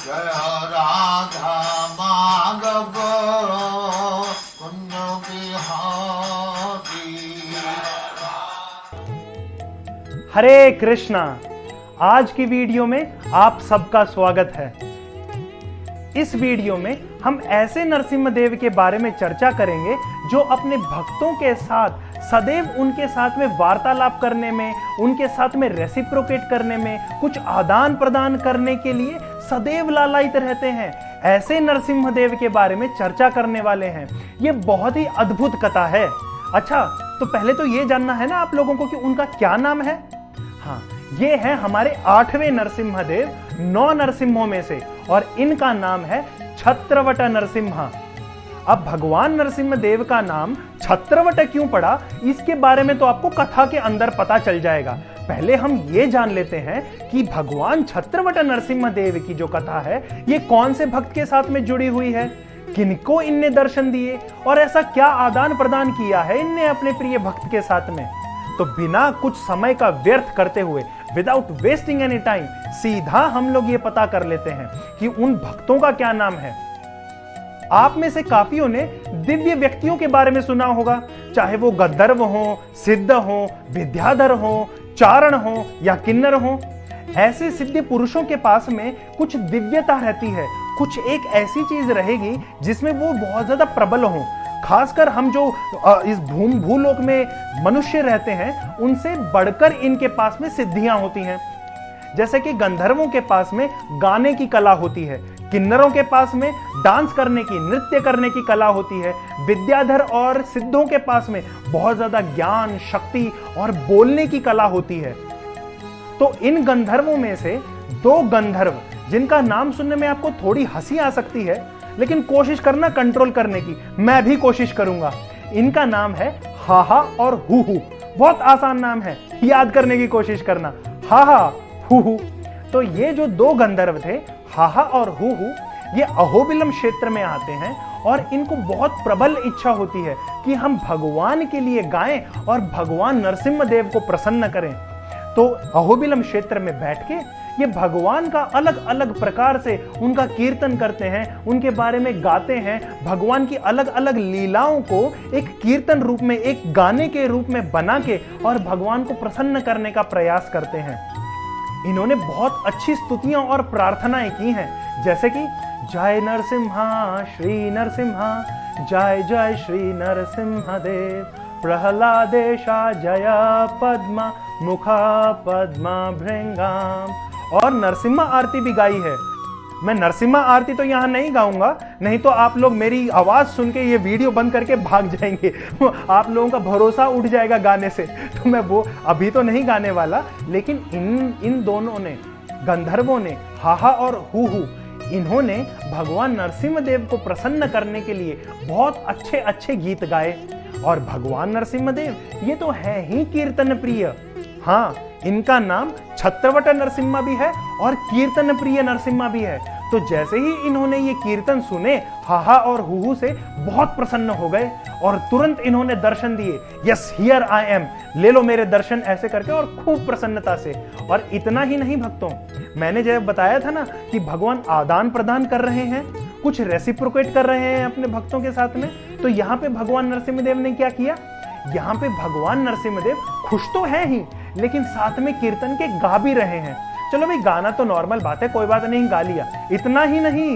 जय राधा माधव कुंज बिहारी। हरे कृष्णा। आज की वीडियो में आप सबका स्वागत है। इस वीडियो में हम ऐसे नरसिम्हदेव के बारे में चर्चा करेंगे जो अपने भक्तों के साथ सदैव उनके साथ में वार्तालाप करने में, उनके साथ में रेसिप्रोकेट करने में, कुछ आदान प्रदान करने के लिए सदैव लालायित रहते हैं। ऐसे नरसिम्हदेव के बारे में चर्चा करने वाले हैं। ये बहुत ही अद्भुत कथा है। अच्छा, तो पहले तो ये जानना है ना आप लोगों को कि उनका क्या नाम है। हाँ, ये है हमारे 8वें नरसिम्हदेव 9 नरसिम्हों में से, और इनका नाम है छत्रवट नरसिम्हा। अब भगवान नरसिम्हदेव का नाम छत्रवट क्यों पड़ा, इसके बारे में तो आपको कथा के अंदर पता चल जाएगा। पहले हम ये जान लेते हैं कि भगवान छत्रवट नरसिम्हदेव की जो कथा है ये कौन से भक्त के साथ में जुड़ी हुई है, किनको इनने दर्शन दिए और ऐसा क्या आदान प्रदान किया है इनने अपने प्रिय भक्त के साथ में। तो बिना कुछ समय का व्यर्थ करते हुए, विदाउट वेस्टिंग एनी टाइम, सीधा हम लोग ये पता कर लेते हैं कि उन भक्तों का क्या नाम है। आप में से काफियों ने दिव्य व्यक्तियों के बारे में सुना होगा, चाहे वो गंधर्व हो, सिद्ध हो, विद्याधर हो, चारण हो या किन्नर हो। ऐसे सिद्ध पुरुषों के पास में कुछ दिव्यता रहती है, कुछ एक ऐसी चीज रहेगी जिसमें वो बहुत ज्यादा प्रबल हो। खासकर हम जो इस भूलोक में मनुष्य रहते हैं उनसे बढ़कर इनके पास में सिद्धियां होती हैं। जैसे कि गंधर्वों के पास में गाने की कला होती है, किन्नरों के पास में डांस करने की, नृत्य करने की कला होती है, विद्याधर और सिद्धों के पास में बहुत ज्यादा ज्ञान, शक्ति और बोलने की कला होती है। तो इन गंधर्वों में से 2 गंधर्व जिनका नाम सुनने में आपको थोड़ी हंसी आ सकती है, लेकिन कोशिश करना कंट्रोल करने की, मैं भी कोशिश करूंगा। इनका नाम है हाहा और हूहू। बहुत आसान नाम है, याद करने की कोशिश करना, हाहा हूहू। तो ये जो 2 गंधर्व थे, हाहा और हूहू, ये अहोबिलम क्षेत्र में आते हैं और इनको बहुत प्रबल इच्छा होती है कि हम भगवान के लिए गाएं और भगवान नरसिम्हदेव को प्रसन्न करें। तो अहोबिलम क्षेत्र में बैठ के ये भगवान का अलग अलग प्रकार से उनका कीर्तन करते हैं, उनके बारे में गाते हैं, भगवान की अलग अलग लीलाओं को एक कीर्तन रूप में, एक गाने के रूप में बना के और भगवान को प्रसन्न करने का प्रयास करते हैं। इन्होंने बहुत अच्छी स्तुतियां और प्रार्थनाएं की हैं, जैसे कि जय नरसिम्हा श्री नरसिम्हा, जय जय श्री नरसिम्हदेव, प्रहलादेशा जय पद्मा मुखा पद्मा भृंगाम, और नरसिम्हा आरती भी गाई है। मैं नरसिम्हा आरती तो यहां नहीं गाऊंगा, नहीं तो आप लोग मेरी आवाज सुन के ये वीडियो बंद करके भाग जाएंगे। आप लोगों का भरोसा उठ जाएगा गाने से, तो मैं वो अभी तो नहीं गाने वाला। लेकिन इन दोनों ने, गंधर्वों ने, हाहा और हूहू, इन्होंने भगवान नरसिम्हदेव को प्रसन्न करने के लिए बहुत अच्छे अच्छे गीत गाए। और भगवान नरसिम्हदेव ये तो है ही कीर्तन प्रिय। हाँ, इनका नाम छत्रवट नरसिम्हा भी है और कीर्तन प्रिय नरसिम्हा भी है। तो जैसे ही इन्होंने ये कीर्तन सुने, हाहा और हूहू से बहुत प्रसन्न हो गए और तुरंत इन्होंने दर्शन दिए। यस, हियर आई एम, ले लो मेरे दर्शन, ऐसे करके, और खूब प्रसन्नता से। और इतना ही नहीं भक्तों, मैंने जब बताया था ना कि भगवान आदान प्रदान कर रहे हैं, कुछ रेसिप्रोकेट कर रहे हैं अपने भक्तों के साथ में, तो यहाँ पे भगवान नरसिम्हदेव ने क्या किया, यहाँ पे भगवान नरसिम्हदेव खुश तो है ही, लेकिन साथ में कीर्तन के गा भी रहे हैं। चलो भाई, गाना तो नॉर्मल बात है, कोई बात नहीं, गा लिया। इतना ही नहीं,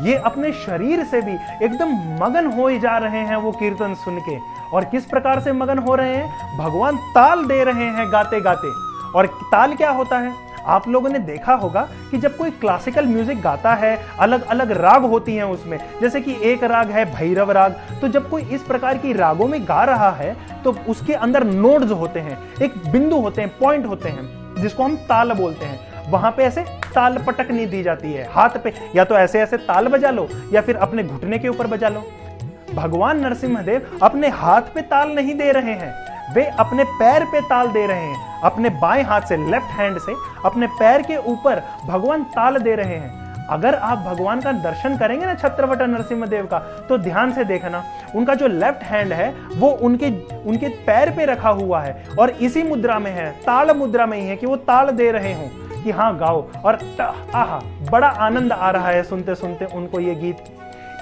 ये अपने शरीर से भी एकदम मगन हो जा रहे हैं वो कीर्तन सुन के। और किस प्रकार से मगन हो रहे हैं, भगवान ताल दे रहे हैं गाते गाते। और ताल क्या होता है, आप लोगों ने देखा होगा कि जब कोई क्लासिकल म्यूजिक गाता है, अलग अलग राग होती हैं उसमें, जैसे कि एक राग है भैरव राग। तो जब कोई इस प्रकार की रागों में गा रहा है तो उसके अंदर नोड्स होते हैं, एक बिंदु होते हैं, पॉइंट होते हैं, जिसको हम ताल बोलते हैं। वहां पे ऐसे ताल पटक नहीं दी जाती है हाथ पे, या तो ऐसे ऐसे ताल बजा लो या फिर अपने घुटने के ऊपर बजा लो। भगवान नरसिम्हदेव अपने हाथ पे ताल नहीं दे रहे हैं, वे अपने पैर पे ताल दे रहे हैं। अपने बाएं हाथ से, लेफ्ट हैंड से अपने पैर के ऊपर भगवान ताल दे रहे हैं। अगर आप भगवान का दर्शन करेंगे ना छत्रवट नरसिम्हदेव का, तो ध्यान से देखना, उनका जो लेफ्ट हैंड है वो उनके पैर पे रखा हुआ है और इसी मुद्रा में है, ताल मुद्रा में ही है कि वो ताल दे रहे हों। कि हाँ गाओ, और आहा बड़ा आनंद आ रहा है सुनते सुनते उनको ये गीत।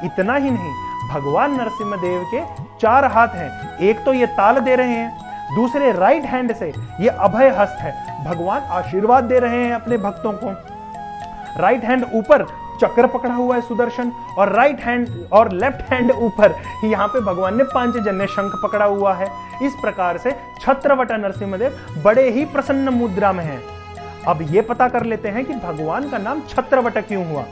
इतना ही नहीं, भगवान नरसिम्हदेव के 4 हाथ हैं, एक तो ये ताल दे रहे हैं, दूसरे राइट हैंड से ये अभय हस्त है, भगवान आशीर्वाद दे रहे हैं अपने भक्तों को। राइट हैंड ऊपर चक्र पकड़ा हुआ है सुदर्शन, और राइट हैंड और लेफ्ट हैंड ऊपर यहाँ पे भगवान ने पांचजन्य शंख पकड़ा हुआ है। इस प्रकार से छत्रवट नरसिम्हदेव बड़े ही प्रसन्न मुद्रा में हैं। अब ये पता कर लेते हैं कि भगवान का नाम छत्रवट क्यों हुआ।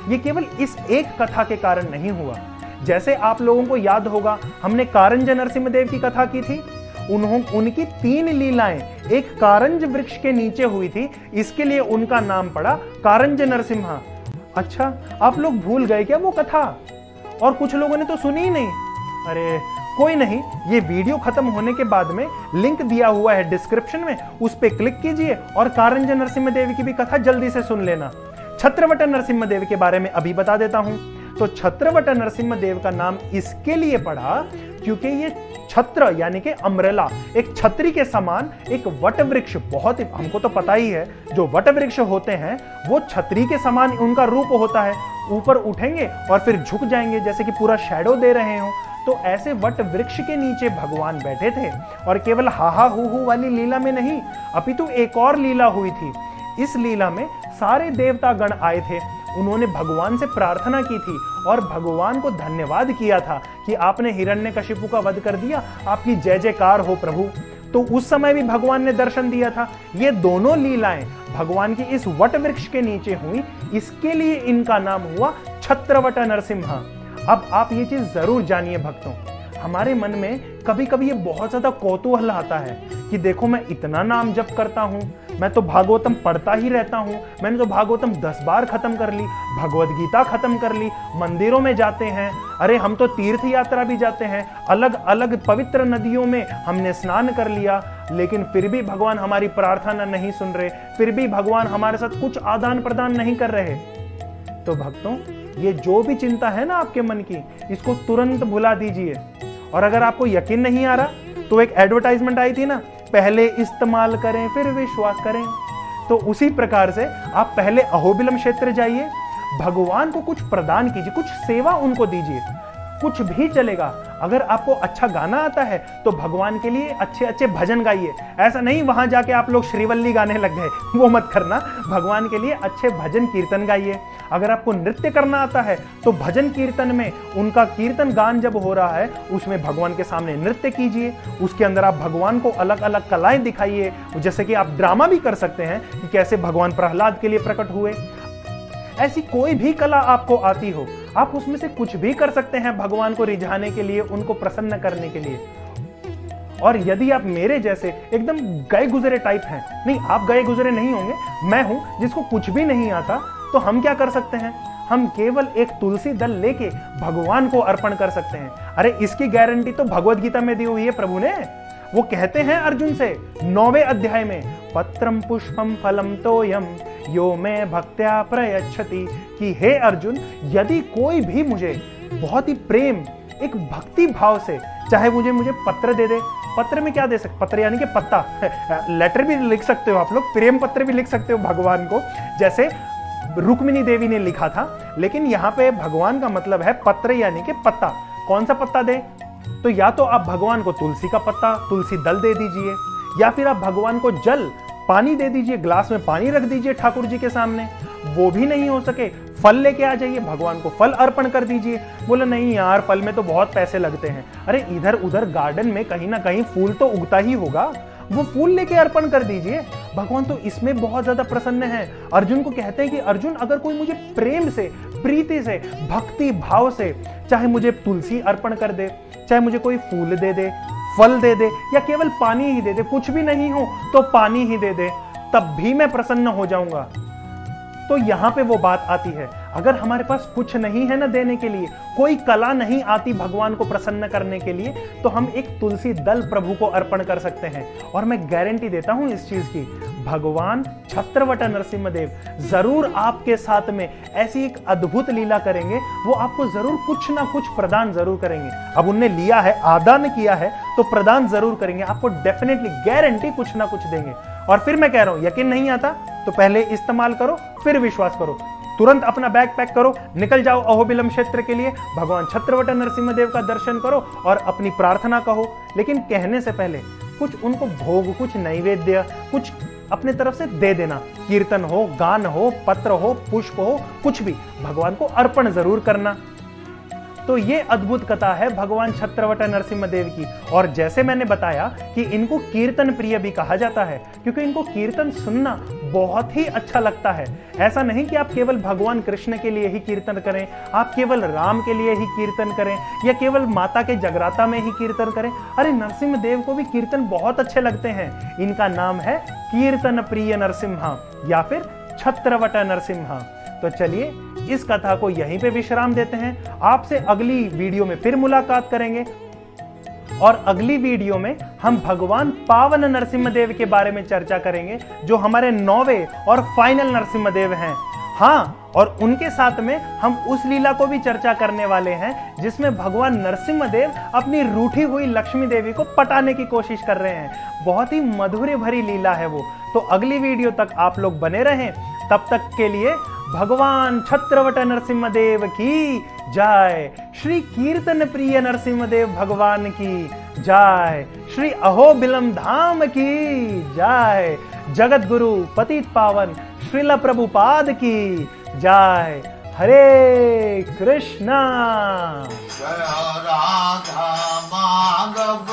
ये केवल इस एक कथा के कारण नहीं हुआ। जैसे आप लोगों को याद होगा, हमने कारंज नरसिम्हदेव की कथा की थी। उनकी 3 लीलाएं एक कारंज वृक्ष के नीचे हुई थी, इसके लिए उनका नाम पड़ा कारंज नरसिम्हा। अच्छा, आप लोग भूल गए क्या वो कथा? और कुछ लोगों ने तो सुनी ही नहीं। अरे कोई नहीं, ये वीडियो खत्म होने के बाद में लिंक दिया हुआ है डिस्क्रिप्शन में, उस पे क्लिक कीजिए और कारंज नरसिम्हदेव की भी कथा जल्दी से सुन लेना। छत्रवट नरसिम्हदेव के बारे में अभी बता देता हूं। तो छत्रवट नरसिम्हदेव का नाम इसके लिए पड़ा क्योंकि ये छत्र यानी कि अम्ब्रेला, एक छतरी के समान एक वट वृक्ष, बहुत ही हमको तो पता ही है जो वट वृक्ष होते हैं वो छतरी के समान उनका रूप होता है, ऊपर उठेंगे और फिर झुक जाएंगे जैसे कि पूरा शैडो दे रहे हो। तो ऐसे वट वृक्ष के नीचे भगवान बैठे थे, और केवल हाहा हू वाली लीला में नहीं, अपितु एक और लीला हुई थी। इस लीला में सारे देवता गण आए थे, उन्होंने भगवान से प्रार्थना की थी और भगवान को धन्यवाद किया था कि आपने हिरण्यकशिपु का वध कर दिया, आपकी जय जयकार हो प्रभु। तो उस समय भी भगवान ने दर्शन दिया था। ये दोनों लीलाएं भगवान की इस वट वृक्ष के नीचे हुई, इसके लिए इनका नाम हुआ छत्रवट नरसिम्हा। अब आप ये चीज जरूर जानिए भक्तों, हमारे मन में कभी कभी ये बहुत ज्यादा कौतूहल आता है कि देखो मैं इतना नाम जप करता हूं, मैं तो भागवतम पढ़ता ही रहता हूं, मैंने तो भागवतम 10 बार खत्म कर ली, भगवद गीता खत्म कर ली, मंदिरों में जाते हैं, अरे हम तो तीर्थ यात्रा भी जाते हैं, अलग अलग पवित्र नदियों में हमने स्नान कर लिया, लेकिन फिर भी भगवान हमारी प्रार्थना नहीं सुन रहे, फिर भी भगवान हमारे साथ कुछ आदान प्रदान नहीं कर रहे। तो भक्तों, ये जो भी चिंता है ना आपके मन की, इसको तुरंत भुला दीजिए। और अगर आपको यकीन नहीं आ रहा तो एक एडवर्टाइजमेंट आई थी ना, पहले इस्तेमाल करें फिर विश्वास करें। तो उसी प्रकार से आप पहले अहोबिलम क्षेत्र जाइए, भगवान को कुछ प्रदान कीजिए, कुछ सेवा उनको दीजिए, कुछ भी चलेगा। अगर आपको अच्छा गाना आता है तो भगवान के लिए अच्छे अच्छे भजन गाइए। ऐसा नहीं वहां जाके आप लोग श्रीवल्ली गाने लग गए, वो मत करना। भगवान के लिए अच्छे भजन कीर्तन गाइए। अगर आपको नृत्य करना आता है तो भजन कीर्तन में उनका कीर्तन गान जब हो रहा है उसमें भगवान के सामने नृत्य कीजिए, उसके अंदर आप भगवान को अलग अलग कलाएं दिखाइए। जैसे कि आप ड्रामा भी कर सकते हैं कि कैसे भगवान प्रहलाद के लिए प्रकट हुए। ऐसी कोई भी कला आपको आती हो, आप उसमें से कुछ भी कर सकते हैं भगवान को रिझाने के लिए, उनको प्रसन्न करने के लिए। और यदि आप मेरे जैसे एकदम गए गुजरे टाइप हैं, नहीं आप गए गुजरे नहीं होंगे, मैं हूं जिसको कुछ भी नहीं आता, तो हम क्या कर सकते हैं? हम केवल एक तुलसी दल लेके भगवान को अर्पण कर सकते हैं। अरे इसकी गारंटी तो भगवद गीता में दी हुई है प्रभु ने। वो कहते हैं अर्जुन से 9वें अध्याय में, पत्रम पुष्पम फलम तोयम यो में भक्त्या प्रयच्छति, कि हे अर्जुन, यदि कोई भी मुझे बहुत ही प्रेम, एक भक्ति भाव से, चाहे मुझे पत्र दे दे, पत्र में क्या दे सकते, पत्र यानी कि पत्ता, लेटर भी लिख सकते हो आप लोग, प्रेम पत्र भी लिख सकते हो भगवान को, जैसे रुक्मिणी देवी ने लिखा था। लेकिन यहाँ पे भगवान का मतलब है पत्र यानी कि पत्ता। कौन सा पत्ता दे? तो या तो आप भगवान को तुलसी का पत्ता, तुलसी दल दे दीजिए, या फिर आप भगवान को जल, पानी दे दीजिए, ग्लास में पानी रख दीजिए ठाकुर जी के सामने। वो भी नहीं हो सके, फल लेके आ जाइए, भगवान को फल अर्पण कर दीजिए। बोले नहीं यार, फल में तो बहुत पैसे लगते हैं। अरे इधर उधर गार्डन में कहीं ना कहीं फूल तो उगता ही होगा, वो फूल लेके अर्पण कर दीजिए। भगवान तो इसमें बहुत ज्यादा प्रसन्न है। अर्जुन को कहते हैं कि अर्जुन, अगर कोई मुझे प्रेम से, प्रीति से, भक्ति भाव से, चाहे मुझे तुलसी अर्पण कर दे, चाहे मुझे कोई फूल दे दे, फल दे दे, या केवल पानी ही दे दे, कुछ भी नहीं हो तो पानी ही दे दे, तब भी मैं प्रसन्न हो जाऊंगा। तो यहां पे वो बात आती है, अगर हमारे पास कुछ नहीं है ना देने के लिए, कोई कला नहीं आती भगवान को प्रसन्न करने के लिए, तो हम एक तुलसी दल प्रभु को अर्पण कर सकते हैं। और मैं गारंटी देता हूं इस चीज की, भगवान छत्रवट नरसिम्हदेव जरूर आपके साथ में ऐसी एक अद्भुत लीला करेंगे। वो आपको जरूर कुछ ना कुछ प्रदान जरूर करेंगे। अब उनने लिया है, आदान किया है, तो प्रदान जरूर करेंगे, आपको डेफिनेटली गारंटी कुछ ना कुछ देंगे। और फिर मैं कह रहा हूं यकीन नहीं आता तो पहले इस्तेमाल करो फिर विश्वास करो। तुरंत अपना बैग पैक करो, निकल जाओ अहोबिलम क्षेत्र के लिए, भगवान छत्रवट नरसिम्हदेव का दर्शन करो और अपनी प्रार्थना कहो। लेकिन कहने से पहले कुछ उनको भोग, कुछ नैवेद्य, कुछ अपने तरफ से दे देना। कीर्तन हो, गान हो, पत्र हो, पुष्प हो, कुछ भी भगवान को अर्पण जरूर करना। तो ये अद्भुत कथा है भगवान छत्रवट नरसिम्हदेव की। और जैसे मैंने बताया कि इनको कीर्तन प्रिय भी कहा जाता है क्योंकि इनको कीर्तन सुनना बहुत ही अच्छा लगता है। ऐसा नहीं कि आप केवल भगवान कृष्ण के लिए ही कीर्तन करें, आप केवल राम के लिए ही कीर्तन करें या केवल माता के जगराता में ही कीर्तन करें। अरे नरसिम्हदेव को भी कीर्तन बहुत अच्छे लगते हैं। इनका नाम है कीर्तन प्रिय नरसिम्हा या फिर छत्रवट नरसिम्हा। तो चलिए इस कथा को यहीं पे विश्राम देते हैं। आपसे अगली वीडियो में फिर मुलाकात करेंगे और अगली वीडियो में हम भगवान पावन नरसिम्हदेव के बारे में चर्चा करेंगे जो हमारे 9वें और फाइनल नरसिम्हदेव हैं। हाँ, और उनके साथ में हम उस लीला को भी चर्चा करने वाले हैं जिसमें भगवान नरसिम्हदेव अपनी रूठी हुई लक्ष्मी देवी को पटाने की कोशिश कर रहे हैं। बहुत ही मधुर भरी लीला है वो। तो अगली वीडियो तक आप लोग बने रहें। तब तक के लिए भगवान छत्रवट नरसिम्हदेव की जय, श्री कीर्तन प्रिय नरसिम्हदेव भगवान की जय, श्री अहोबिलम धाम की जय, जगत गुरु पतित पावन श्रील प्रभुपाद की जय। हरे कृष्णा। जय राधा माधव।